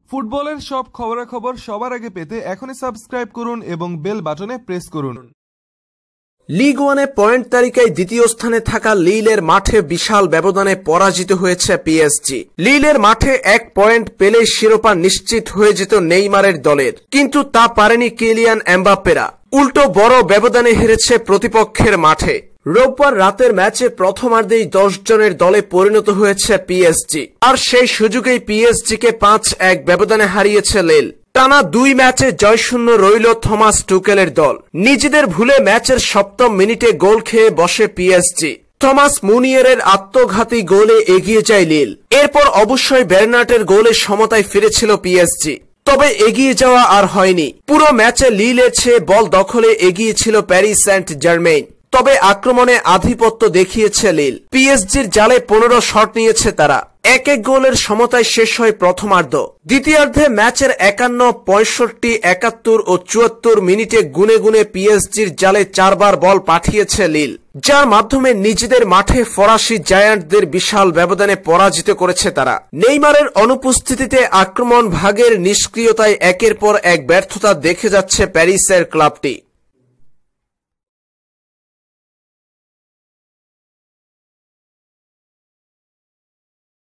ফুটবলের সব খবরাখবর সবার আগে পেতে এখনই সাবস্ক্রাইব করুন এবং বেল বাটনে প্রেস করুন। লিগ ওয়ানে পয়েন্ট তালিকায় দ্বিতীয় স্থানে থাকা লিলের মাঠে বিশাল ব্যবধানে পরাজিত হয়েছে পিএসজি। লিলের মাঠে 1 পয়েন্ট পেলে শিরোপা নিশ্চিত হয়ে যেত নেইমারের দলের, কিন্তু তা পারেনি কিলিয়ান এমবাপ্পেরা। উল্টো বড় ব্যবধানে হেরেছে প্রতিপক্ষের মাঠে। রোববার রাতের ম্যাচে প্রথমার্ধেই 10 জনের দলে পরিণত হয়েছে পিএসজি, আর সেই সুযোগেই পিএসজিকে 5-1 ব্যবধানে হারিয়েছে লিল। টানা 2 ম্যাচে জয়শূন্য রইল থমাস টুকেলের দল। নিজেদের ভুলে ম্যাচের 7ম মিনিটে গোল খেয়ে বসে পিএসজি। থমাস মুনিয়েরের আত্মঘাতী গোলে এগিয়ে যায় লিল। এরপর অবশ্যই বের্নার্টের গোলে সমতায় ফিরেছিল পিএসজি, তবে এগিয়ে যাওয়া আর হয়নি। পুরো ম্যাচে লিলের চেয়ে বল দখলে এগিয়ে ছিল প্যারিস সেন্ট জার্মেইন, তবে আক্রমণে আধিপত্য দেখিয়েছে লিল। পিএসজির জালে 15 শট নিয়েছে তারা। 1-1 গোলের সমতায় শেষ হয় প্রথমার্ধ। দ্বিতীয়ার্ধে ম্যাচের 51, 65, 71 ও 74 মিনিটে গুনে গুনে পিএসজির জালে 4 বার বল পাঠিয়েছে লিল, যার মাধ্যমে নিজেদের মাঠে ফরাসি জায়ান্টদের বিশাল ব্যবধানে পরাজিত করেছে তারা। নেইমারের অনুপস্থিতিতে আক্রমণ ভাগের নিষ্ক্রিয়তায় একের পর এক ব্যর্থতা দেখে যাচ্ছে প্যারিসের ক্লাবটি।